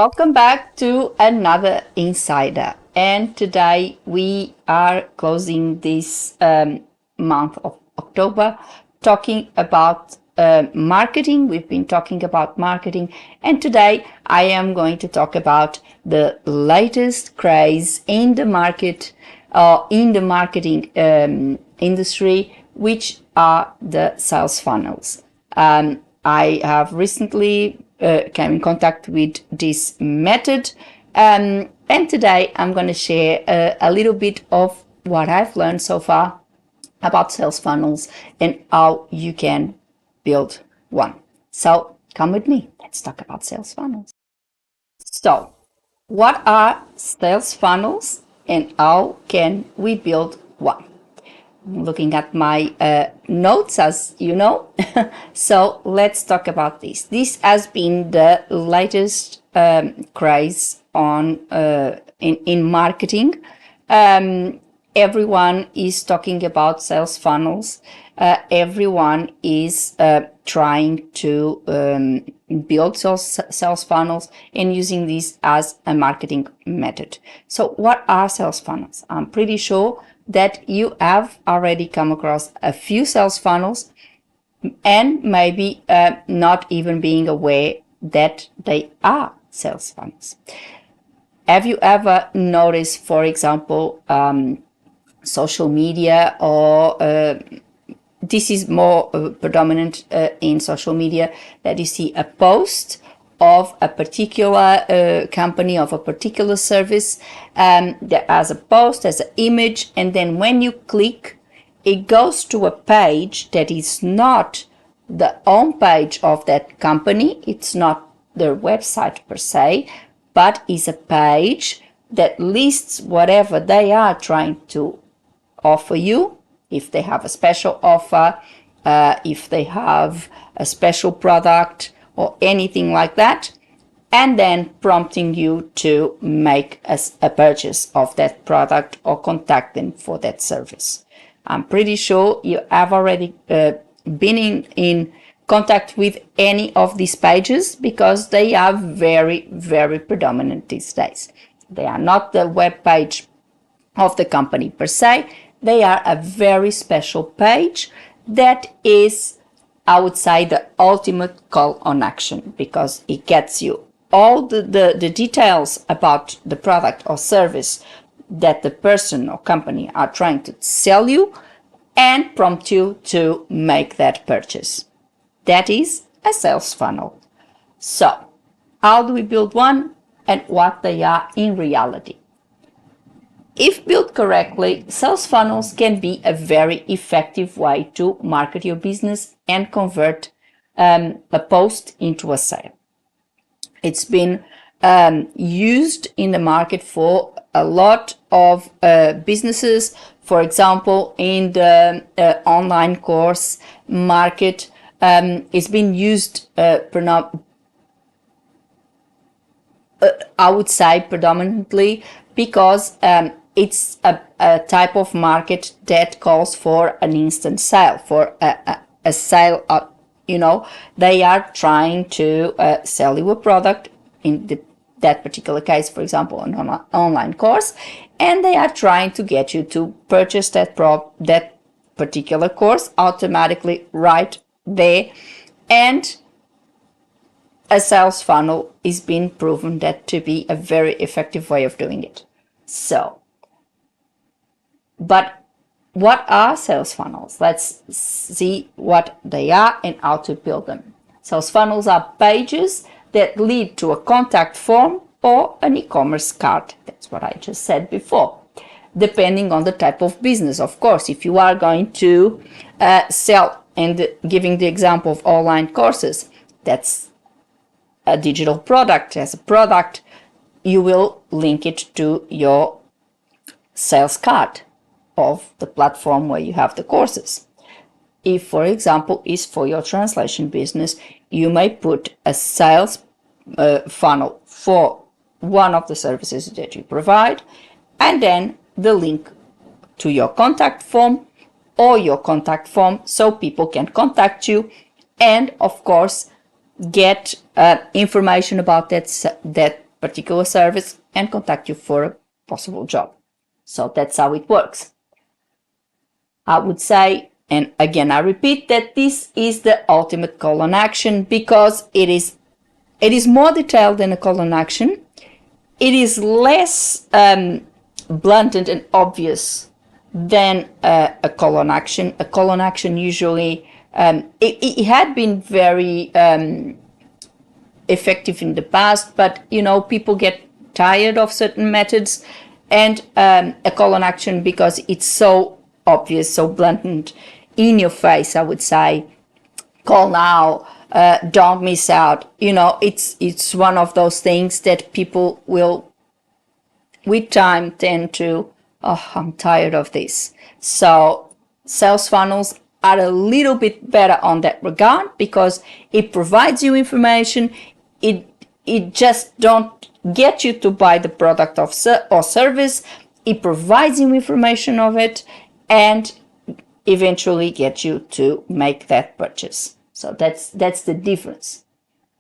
Welcome back to another Insider. And today we are closing this month of October talking about marketing. We've been talking about marketing, and today I am going to talk about the latest craze in the market, in the marketing industry, which are the sales funnels. I have recently came in contact with this method, and today I'm going to share a little bit of what I've learned so far about sales funnels and how you can build one. So come with me, let's talk about sales funnels. So what are sales funnels and how can we build one? Looking at my notes, as you know. So let's talk about this. This has been the latest craze on in marketing. Everyone is talking about sales funnels. Everyone is trying to build sales funnels and using this as a marketing method. So what are sales funnels? I'm pretty sure that you have already come across a few sales funnels and maybe not even being aware that they are sales funnels. Have you ever noticed, for example, social media, or this is more predominant in social media, that you see a post of a particular company, of a particular service, that has a post, as an image, and then when you click, it goes to a page that is not the home page of that company. It's not their website per se, but is a page that lists whatever they are trying to offer you. If they have a special offer, if they have a special product, or anything like that, and then prompting you to make a purchase of that product or contact them for that service. I'm pretty sure you have already been in contact with any of these pages, because they are very, very predominant these days. They are not the web page of the company per se. They are a very special page that is, I would say, the ultimate call on action, because it gets you all the details about the product or service that the person or company are trying to sell you and prompt you to make that purchase. That is a sales funnel. So how do we build one and what they are in reality? If built correctly, sales funnels can be a very effective way to market your business and convert a post into a sale. It's been used in the market for a lot of businesses. For example, in the online course market, it's been used, I would say, predominantly because it's a type of market that calls for an instant sale, for a sale. They are trying to sell you a product, in that particular case, for example, an online course, and they are trying to get you to purchase that particular course automatically right there. And a sales funnel is being proven that to be a very effective way of doing it. But what are sales funnels? Let's see what they are and how to build them. Sales funnels are pages that lead to a contact form or an e-commerce cart. That's what I just said before. Depending on the type of business, of course. If you are going to sell, and giving the example of online courses, that's a digital product. As a product, you will link it to your sales cart of the platform where you have the courses. If, for example, is for your translation business, you may put a sales funnel for one of the services that you provide, and then the link to your contact form or your contact form, so people can contact you and, of course, get information about that particular service and contact you for a possible job. So that's how it works. I would say, and again I repeat, that this is the ultimate call on action because it is more detailed than a call on action. It is less blunt and obvious than a call on action. A call on action usually it had been very effective in the past, but people get tired of certain methods, and a call on action, because it's so obvious, so blunt, in your face, I would say, call now, don't miss out. It's one of those things that people will, with time, tend to, oh, I'm tired of this. So sales funnels are a little bit better on that regard because it provides you information. It just don't get you to buy the product or service. It provides you information of it and eventually get you to make that purchase. So that's the difference.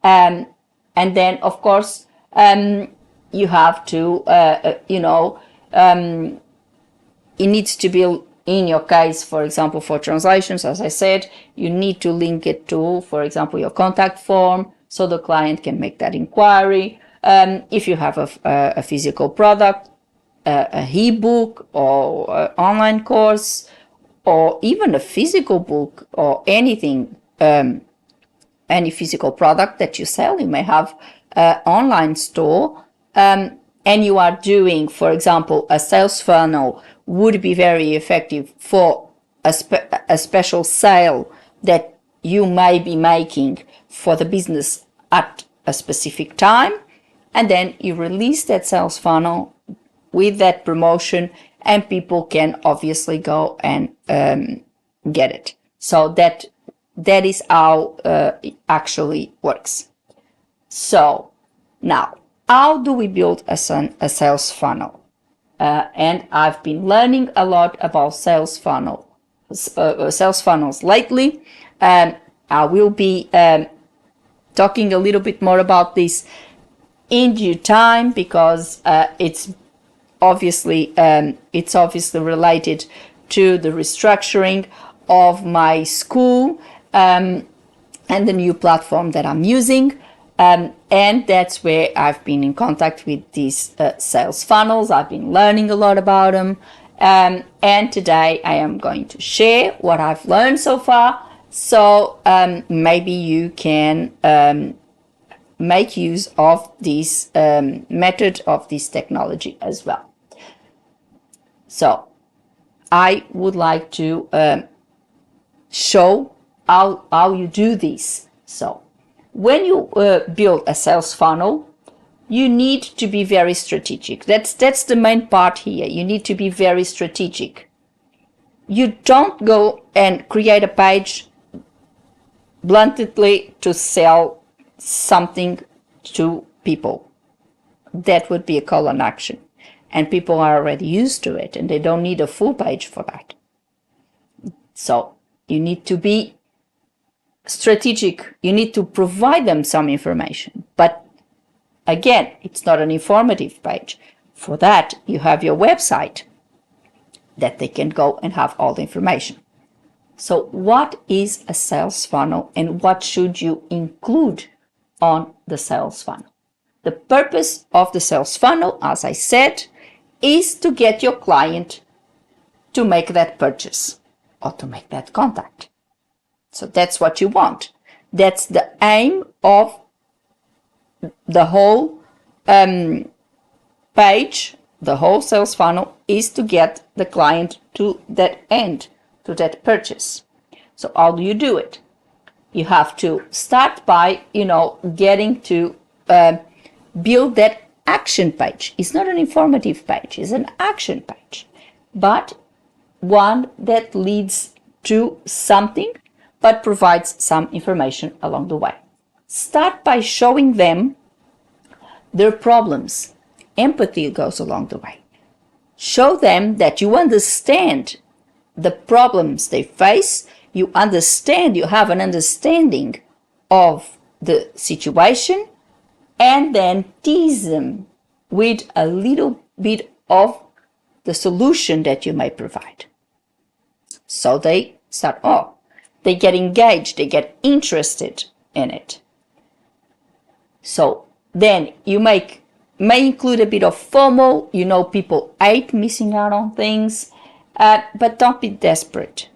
And then, of course, you have to, it needs to be, in your case, for example, for translations, as I said, you need to link it to, for example, your contact form so the client can make that inquiry. If you have a physical product, a e-book or an online course, or even a physical book or anything, any physical product that you sell, you may have an online store, and you are doing, for example, a sales funnel would be very effective for a special sale that you may be making for the business at a specific time, and then you release that sales funnel with that promotion, and people can obviously go and get it. So that is how it actually works. So now, how do we build a sales funnel? And I've been learning a lot about sales funnels lately. I will be talking a little bit more about this in due time because it's obviously related to the restructuring of my school and the new platform that I'm using. And that's where I've been in contact with these sales funnels. I've been learning a lot about them. And today I am going to share what I've learned so far. So maybe you can make use of this method, of this technology as well. So I would like to show how you do this. So when you build a sales funnel, you need to be very strategic. That's the main part here. You need to be very strategic. You don't go and create a page bluntly to sell something to people. That would be a call on action. And people are already used to it, and they don't need a full page for that. So you need to be strategic. You need to provide them some information. But again, it's not an informative page. For that, you have your website that they can go and have all the information. So what is a sales funnel and what should you include on the sales funnel? The purpose of the sales funnel, as I said, is to get your client to make that purchase or to make that contact. So that's what you want. That's the aim of the whole page, the whole sales funnel, is to get the client to that end, to that purchase. So how do you do it? You have to start by, getting to build that action page. It's not an informative page, it's an action page, but one that leads to something but provides some information along the way. Start by showing them their problems. Empathy goes along the way. Show them that you understand the problems they face, you have an understanding of the situation, and then tease them with a little bit of the solution that you may provide. So they start, they get engaged, they get interested in it. So then you may include a bit of FOMO. People hate missing out on things, but don't be desperate.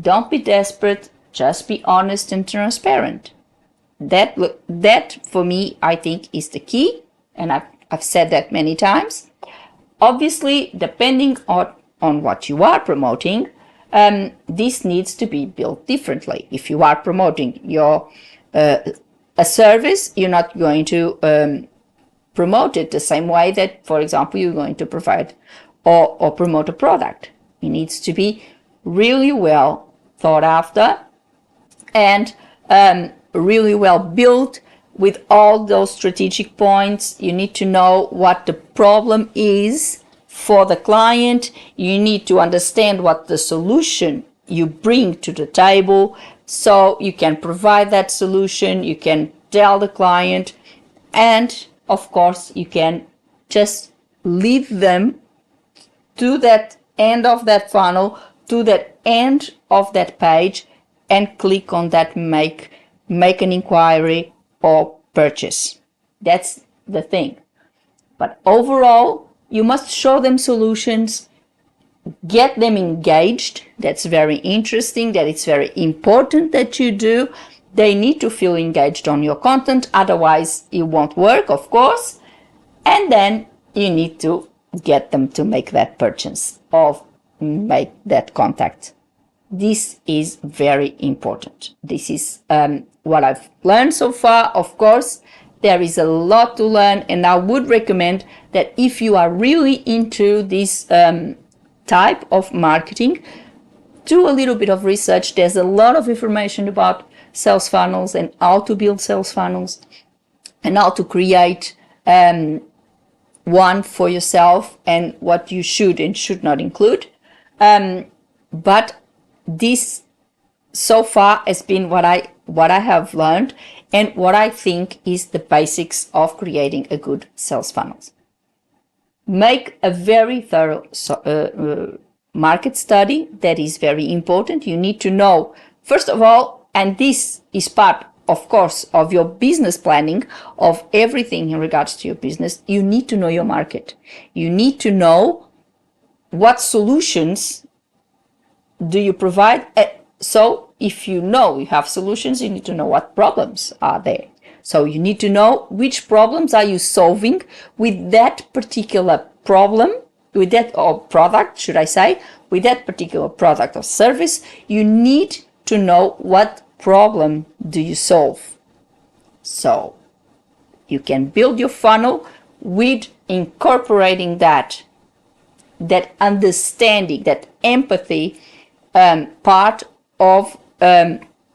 Don't be desperate. Just be honest and transparent. That for me, I think, is the key, and I've said that many times. Obviously, depending on what you are promoting, this needs to be built differently. If you are promoting a service, you're not going to promote it the same way that, for example, you're going to provide or promote a product. It needs to be really well thought after and really well built with all those strategic points. You need to know what the problem is for the client. You need to understand what the solution you bring to the table, so you can provide that solution, you can tell the client, and of course you can just lead them to that end of that funnel, to that end of that page, and click on that make an inquiry or purchase. That's the thing. But overall, you must show them solutions, get them engaged. That's very interesting, that it's very important that you do. They need to feel engaged on your content, otherwise it won't work, of course. And then you need to get them to make that purchase or make that contact. This is very important. This is what I've learned so far. Of course, there is a lot to learn, and I would recommend that if you are really into this type of marketing, do a little bit of research. There's a lot of information about sales funnels and how to build sales funnels and how to create one for yourself and what you should and should not include. But this so far has been what I have learned and what I think is the basics of creating a good sales funnel. Make a very thorough market study. That is very important. You need to know, first of all, and this is part, of course, of your business planning, of everything in regards to your business, you need to know your market. You need to know what solutions do you provide. So if you know you have solutions, you need to know what problems are there. So you need to know which problems are you solving with that particular problem, with that, or product, should I say, with that particular product or service. You need to know what problem do you solve. So you can build your funnel with incorporating that understanding, that empathy part of that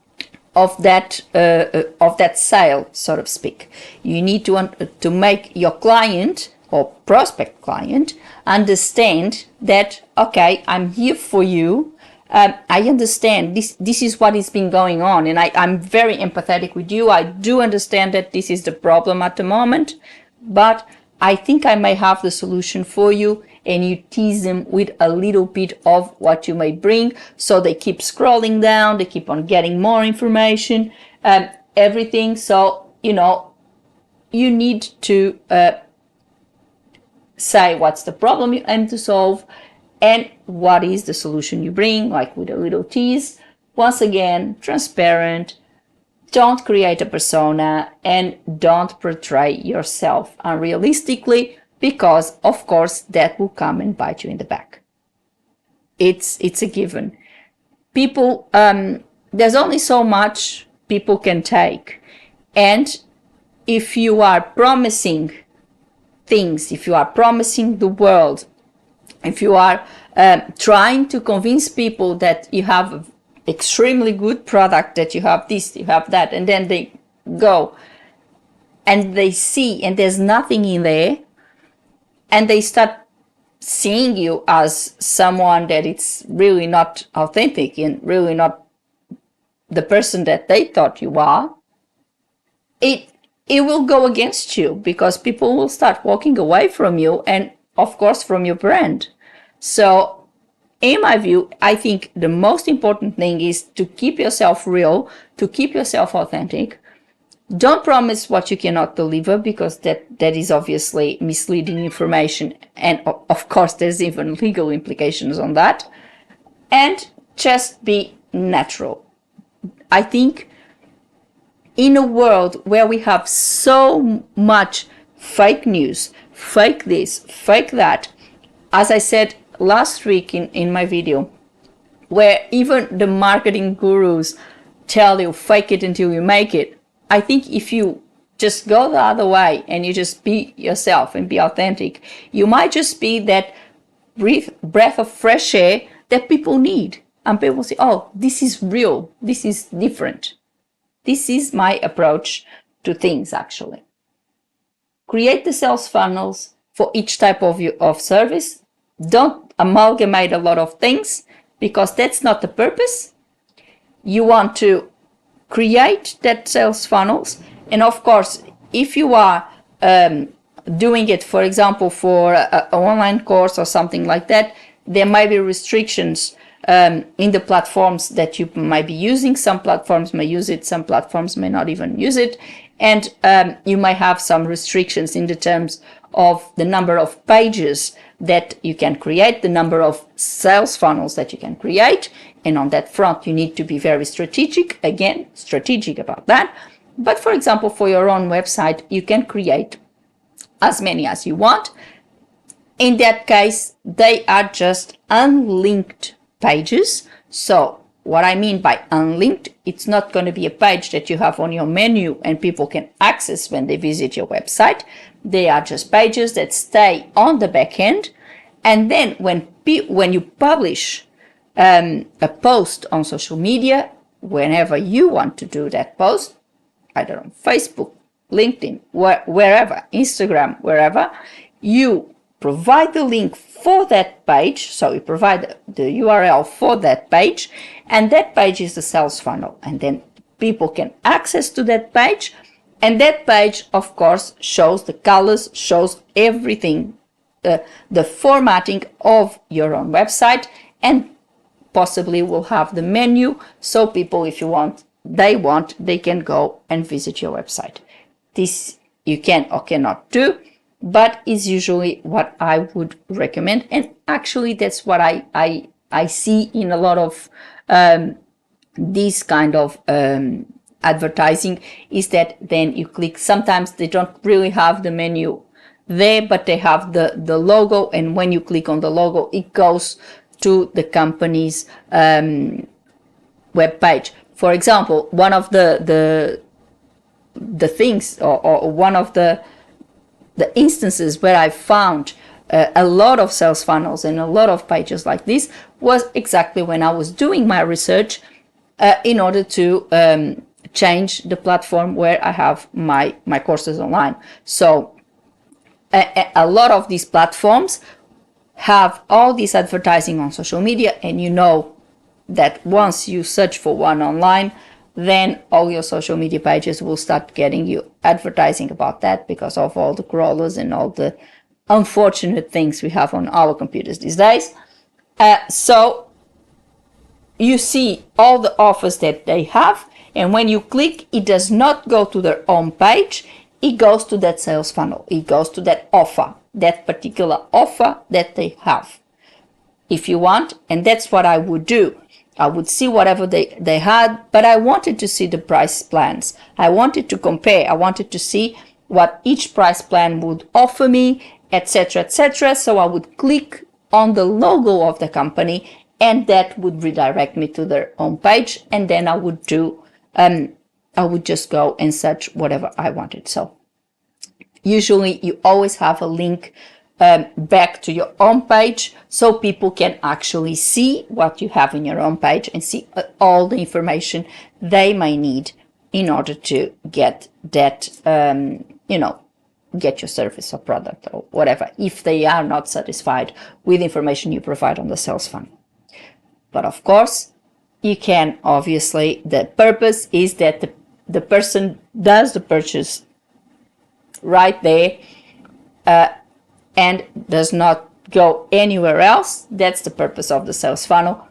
sale, so to speak. You need to make your client or prospect client understand that, okay, I'm here for you. I understand this is what has been going on, and I'm very empathetic with you. I do understand that this is the problem at the moment, but I think I may have the solution for you. And you tease them with a little bit of what you may bring, so they keep scrolling down, they keep on getting more information, everything. So you need to say what's the problem you aim to solve and what is the solution you bring, like with a little tease. Once again, transparent. Don't create a persona and don't portray yourself unrealistically, because of course that will come and bite you in the back. It's a given. People, there's only so much people can take, and if you are promising things, if you are promising the world, if you are trying to convince people that you have an extremely good product, that you have this, you have that, and then they go and they see and there's nothing in there, and they start seeing you as someone that it's really not authentic and really not the person that they thought you are, it it will go against you because people will start walking away from you and, of course, from your brand. So, in my view, I think the most important thing is to keep yourself real, to keep yourself authentic. Don't promise what you cannot deliver, because that is obviously misleading information. And of course, there's even legal implications on that. And just be natural. I think in a world where we have so much fake news, fake this, fake that, as I said last week in my video, where even the marketing gurus tell you fake it until you make it, I think if you just go the other way and you just be yourself and be authentic, you might just be that breath of fresh air that people need. And people say, oh, this is real, this is different. This is my approach to things, actually. Create the sales funnels for each type of service. Don't amalgamate a lot of things, because that's not the purpose. You want to create that sales funnels. And of course, if you are doing it, for example, for an online course or something like that, there might be restrictions in the platforms that you might be using. Some platforms may use it, some platforms may not even use it. And you might have some restrictions in the terms of the number of pages that you can create, the number of sales funnels that you can create. And on that front, you need to be very strategic, again, strategic about that. But for example, for your own website, you can create as many as you want. In that case, they are just unlinked pages. So what I mean by unlinked, it's not going to be a page that you have on your menu and people can access when they visit your website. They are just pages that stay on the back end. And then when you publish a post on social media, whenever you want to do that post, either on Facebook, LinkedIn, wherever, Instagram, wherever, you provide the link for that page. So you provide the URL for that page, and that page is the sales funnel. And then people can access to that page. And that page, of course, shows the colors, shows everything, the formatting of your own website, and possibly will have the menu. So people, if they can go and visit your website. This you can or cannot do, but is usually what I would recommend. And actually, that's what I see in a lot of this kind of advertising, is that then you click. Sometimes they don't really have the menu there, but they have the logo. And when you click on the logo, it goes to the company's web page. For example, one of the things, or one of the instances where I found a lot of sales funnels and a lot of pages like this was exactly when I was doing my research in order to change the platform where I have my courses online. So a lot of these platforms have all this advertising on social media, and you know that once you search for one online, then all your social media pages will start getting you advertising about that, because of all the crawlers and all the unfortunate things we have on our computers these days. So you see all the offers that they have, and when you click, it does not go to their own page. It goes to that sales funnel. It goes to that offer, that particular offer that they have. If you want, and that's what I would do. I would see whatever they had, but I wanted to see the price plans. I wanted to compare. I wanted to see what each price plan would offer me, etc., etc. So I would click on the logo of the company, and that would redirect me to their own page. And then I would I would just go and search whatever I wanted. So usually you always have a link back to your own page, so people can actually see what you have in your own page and see all the information they may need in order to get that, get your service or product or whatever, if they are not satisfied with the information you provide on the sales funnel. But of course, you can, obviously, the purpose is that the person does the purchase right there and does not go anywhere else. That's the purpose of the sales funnel.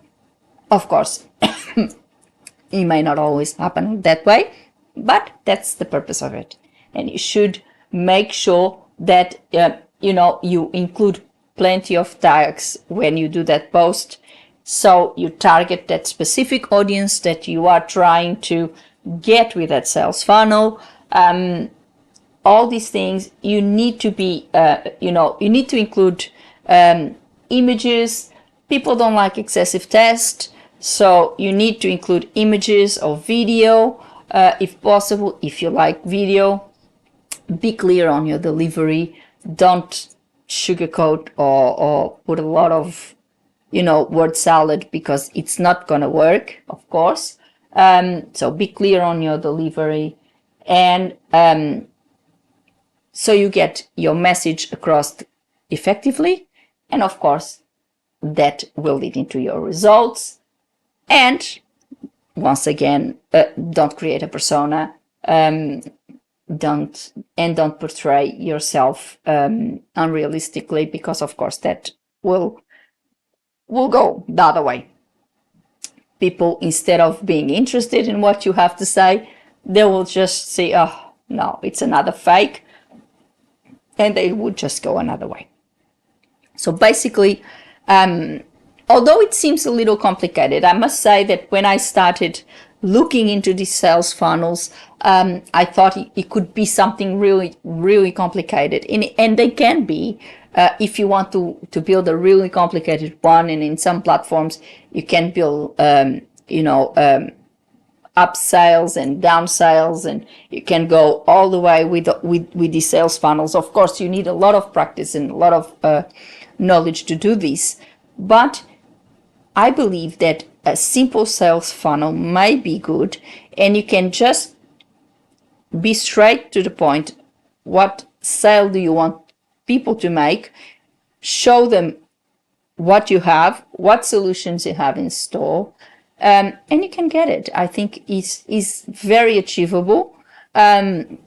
Of course, it may not always happen that way, but that's the purpose of it. And you should make sure that you include plenty of tags when you do that post, so you target that specific audience that you are trying to get with that sales funnel. All these things you need to be you need to include images. People don't like excessive text, so you need to include images or video if possible. If you like video, be clear on your delivery. Don't sugarcoat or put a lot of word salad, because it's not gonna work, of course. So be clear on your delivery, and so you get your message across effectively, and of course that will lead into your results. And once again, don't create a persona, don't portray yourself unrealistically, because of course that will go the other way. People, instead of being interested in what you have to say, they will just say, oh no, it's another fake, and they would just go another way. So basically, although it seems a little complicated, I must say that when I started looking into these sales funnels, I thought it could be something really, really complicated. And they can be, if you want to build a really complicated one. And in some platforms, you can build, up sales and down sales, and you can go all the way with the sales funnels. Of course, you need a lot of practice and a lot of knowledge to do this, but I believe that a simple sales funnel may be good, and you can just be straight to the point. What sale do you want people to make? Show them what you have, what solutions you have in store, and you can get it. I think is very achievable. In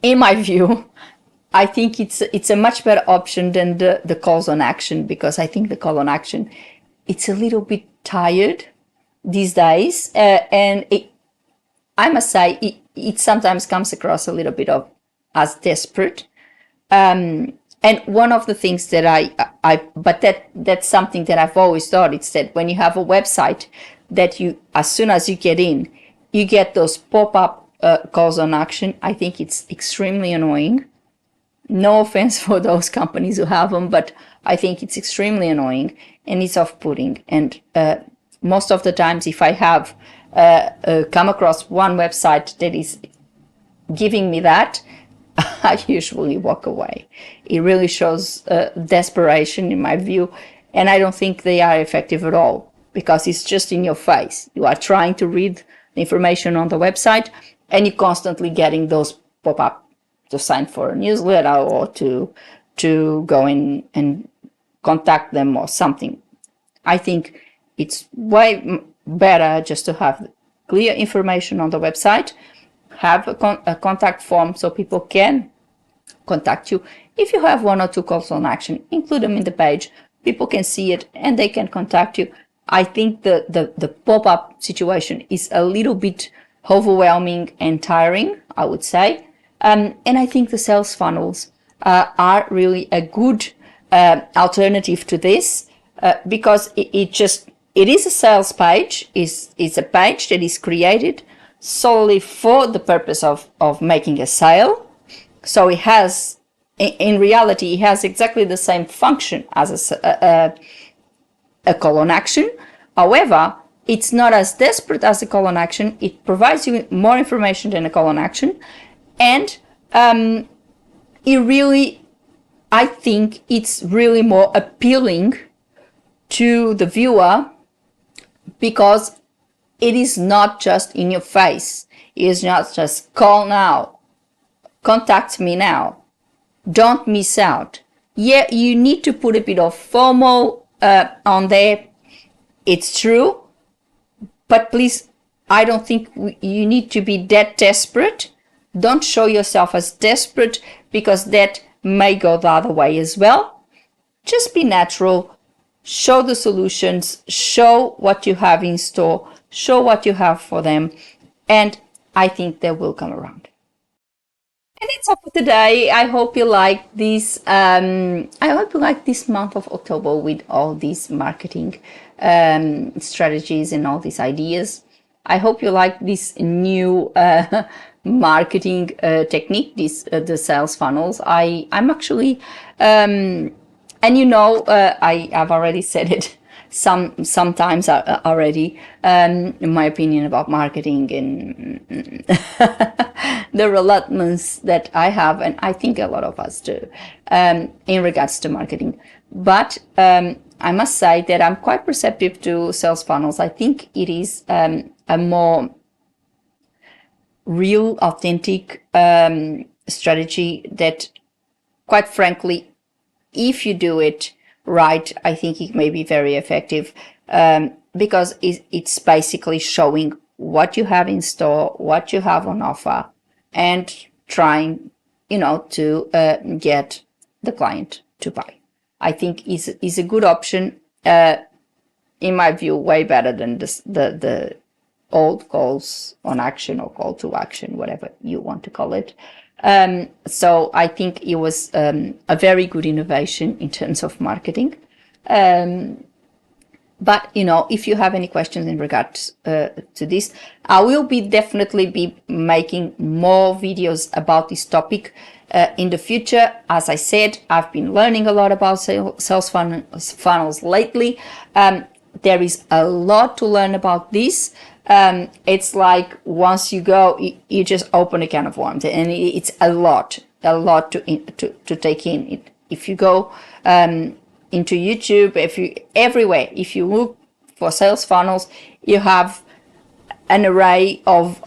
my view, I think it's a much better option than the calls on action, because I think the call on action, it's a little bit tired these days, and I must say it sometimes comes across a little bit as desperate. And one of the things that but that's something that I've always thought, it's that when you have a website, that you, as soon as you get in, you get those pop-up calls on action. I think it's extremely annoying. No offense for those companies who have them, but I think it's extremely annoying and it's off-putting. And most of the times, if I have come across one website that is giving me that, I usually walk away. It really shows desperation in my view, and I don't think they are effective at all, because it's just in your face. You are trying to read the information on the website, and you're constantly getting those pop-up to sign for a newsletter or to go in and contact them or something. I think it's way better just to have clear information on the website, have a contact form so people can contact you. If you have one or two calls on action, include them in the page. People can see it and they can contact you. I think the pop-up situation is a little bit overwhelming and tiring, I would say. And I think the sales funnels are really a good alternative to this, because it is a sales page. It's a page that is created solely for the purpose of making a sale. So it has, in reality, it has exactly the same function as a call on action. However, it's not as desperate as a call on action. It provides you more information than a call on action. And it really, I think it's really more appealing to the viewer, because it is not just in your face. It is not just call now, contact me now, don't miss out. Yeah, you need to put a bit of FOMO on there. It's true, but please, I don't think you need to be that desperate. Don't show yourself as desperate, because that may go the other way as well. Just be natural, show the solutions, show what you have in store, show what you have for them, and I think they will come around. And that's all for today. I hope you like this. I hope you like this month of October with all these marketing strategies and all these ideas. I hope you like this new marketing technique, this the sales funnels. I'm actually, and I've already said it sometimes already. In my opinion about marketing and the reluctance that I have, and I think a lot of us do, in regards to marketing. But I must say that I'm quite receptive to sales funnels. I think it is a more real, authentic strategy that, quite frankly, if you do it right, I think it may be very effective, because it's basically showing what you have in store, what you have on offer, and trying, to get the client to buy. I think is a good option, in my view, way better than the old calls on action or call to action, whatever you want to call it. So I think it was a very good innovation in terms of marketing. But if you have any questions in regards to this, I will definitely be making more videos about this topic in the future. As I said, I've been learning a lot about sales funnels lately. There is a lot to learn about this. It's like once you go, you just open a can of worms, and it's a lot to take in. If you go into YouTube, everywhere, if you look for sales funnels, you have an array of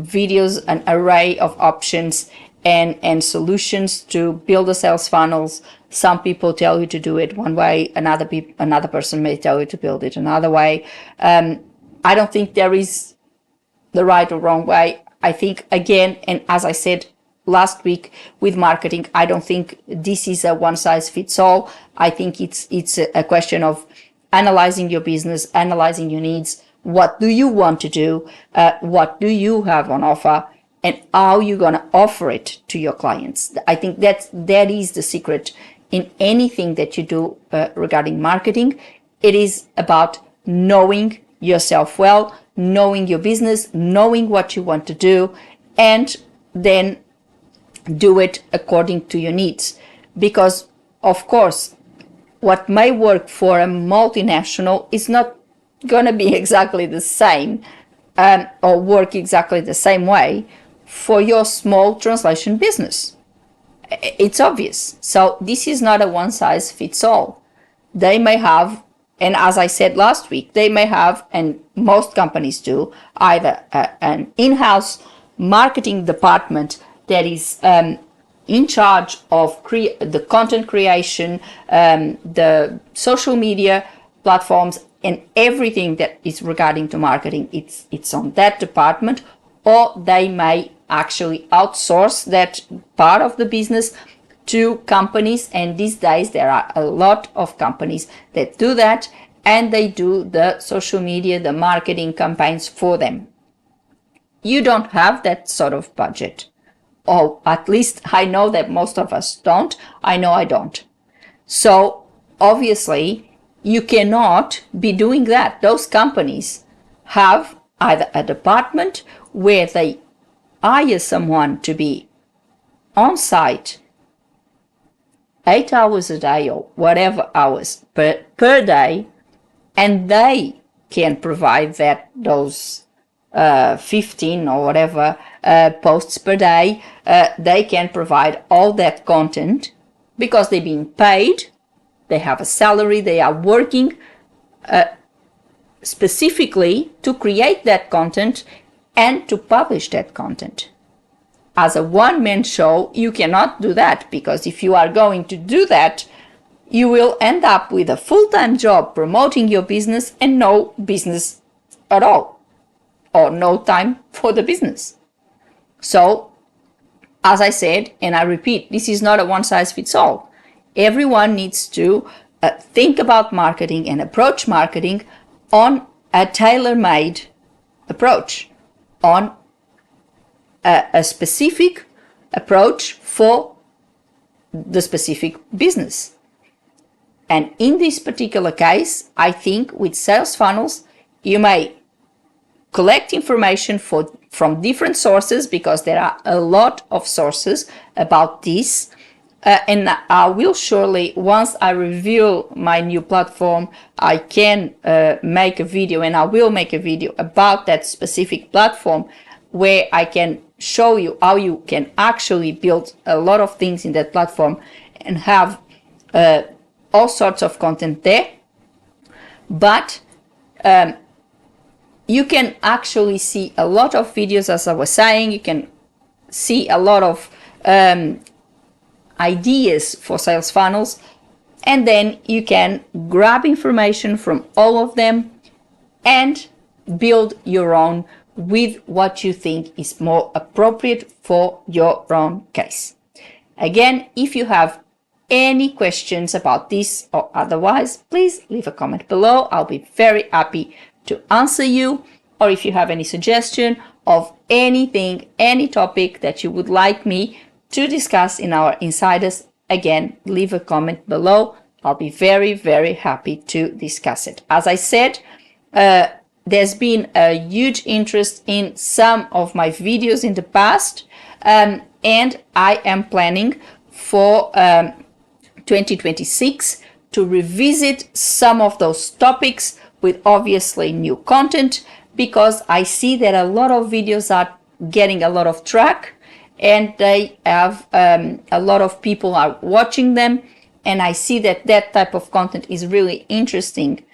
videos, an array of options and solutions to build the sales funnels. Some people tell you to do it one way, another person may tell you to build it another way. I don't think there is the right or wrong way. I think, again, and as I said last week with marketing, I don't think this is a one size fits all. I think it's a question of analyzing your business, analyzing your needs. What do you want to do? What do you have on offer? And how you're going to offer it to your clients. I think that is the secret in anything that you do regarding marketing. It is about knowing yourself well, knowing your business, knowing what you want to do, and then do it according to your needs. Because, of course, what may work for a multinational is not going to be exactly the same, or work exactly the same way for your small translation business. It's obvious. So this is not a one size fits all. They may have, and as I said last week, they may have, and most companies do, either an in-house marketing department that is in charge of the content creation, the social media platforms, and everything that is regarding to marketing. It's on that department, or they may actually outsource that part of the business to companies, and these days there are a lot of companies that do that, and they do the social media, the marketing campaigns for them. You don't have that sort of budget, or at least I know that most of us don't. I know I don't. So obviously you cannot be doing that. Those companies have either a department where they hire someone to be on site 8 hours a day or whatever hours per day, and they can provide those 15 or whatever posts per day. They can provide all that content because they're being paid, they have a salary, they are working specifically to create that content and to publish that content. As a one-man show, you cannot do that, because if you are going to do that, you will end up with a full-time job promoting your business and no business at all, or no time for the business. So as I said, and I repeat, this is not a one-size-fits-all. Everyone needs to think about marketing and approach marketing on a tailor-made approach, on a specific approach for the specific business. And in this particular case, I think with sales funnels, you may collect information from different sources, because there are a lot of sources about this. And I will surely, once I reveal my new platform, I can make a video, and I will make a video about that specific platform, where I can show you how you can actually build a lot of things in that platform and have all sorts of content there. But you can actually see a lot of videos, as I was saying. You can see a lot of ideas for sales funnels, and then you can grab information from all of them and build your own with what you think is more appropriate for your own case. Again, if you have any questions about this or otherwise, please leave a comment below. I'll be very happy to answer you. Or if you have any suggestion of anything, any topic that you would like me to discuss in our Insiders, again, leave a comment below. I'll be very, very happy to discuss it. As I said, there's been a huge interest in some of my videos in the past, and I am planning for 2026 to revisit some of those topics with obviously new content, because I see that a lot of videos are getting a lot of track, and they have a lot of people are watching them, and I see that that type of content is really interesting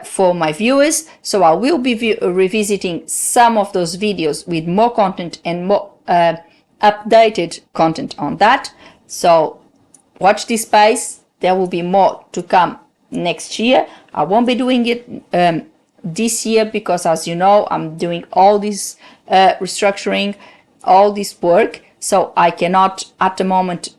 for my viewers. So I will be revisiting some of those videos with more content and more updated content on that. So watch this space. There will be more to come next year. I won't be doing it this year, because as you know, I'm doing all this restructuring, all this work, so I cannot at the moment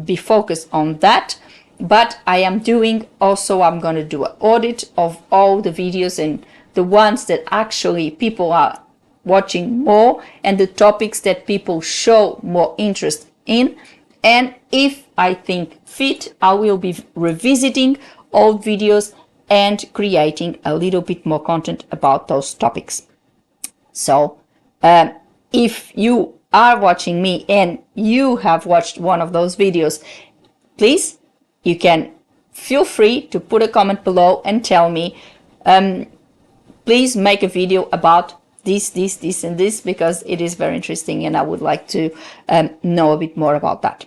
be focused on that. But I am doing also, I'm going to do an audit of all the videos and the ones that actually people are watching more, and the topics that people show more interest in. And if I think fit, I will be revisiting old videos and creating a little bit more content about those topics. So if you are watching me and you have watched one of those videos, please, you can feel free to put a comment below and tell me, please make a video about this, and this, because it is very interesting and I would like to know a bit more about that.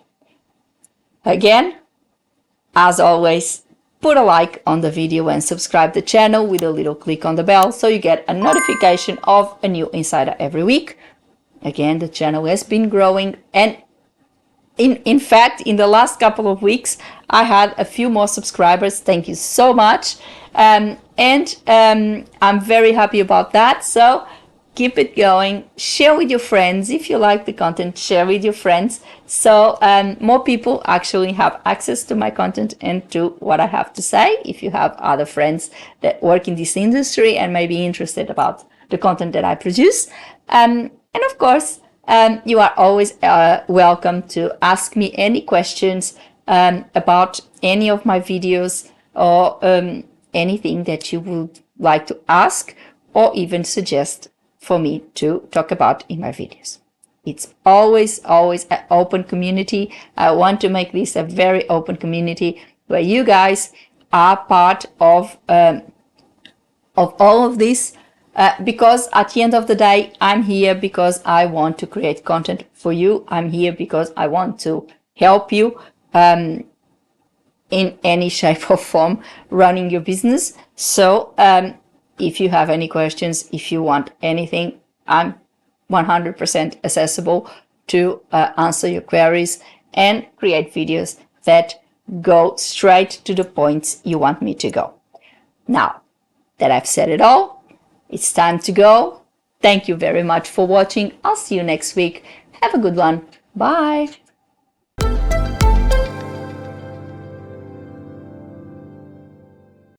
Again, as always, put a like on the video and subscribe the channel with a little click on the bell, so you get a notification of a new Insider every week. Again, the channel has been growing, and in fact, in the last couple of weeks, I had a few more subscribers. Thank you so much. I'm very happy about that. So keep it going. Share with your friends. If you like the content, share with your friends. So more people actually have access to my content and to what I have to say. If you have other friends that work in this industry and may be interested about the content that I produce. And of course, you are always welcome to ask me any questions about any of my videos, or anything that you would like to ask or even suggest for me to talk about in my videos. It's always an open community. I want to make this a very open community where you guys are part of all of this. Because at the end of the day, I'm here because I want to create content for you. I'm here because I want to help you in any shape or form running your business. So if you have any questions, if you want anything, I'm 100% accessible to answer your queries and create videos that go straight to the points you want me to go. Now that I've said it all, it's time to go. Thank you very much for watching. I'll see you next week. Have a good one. Bye.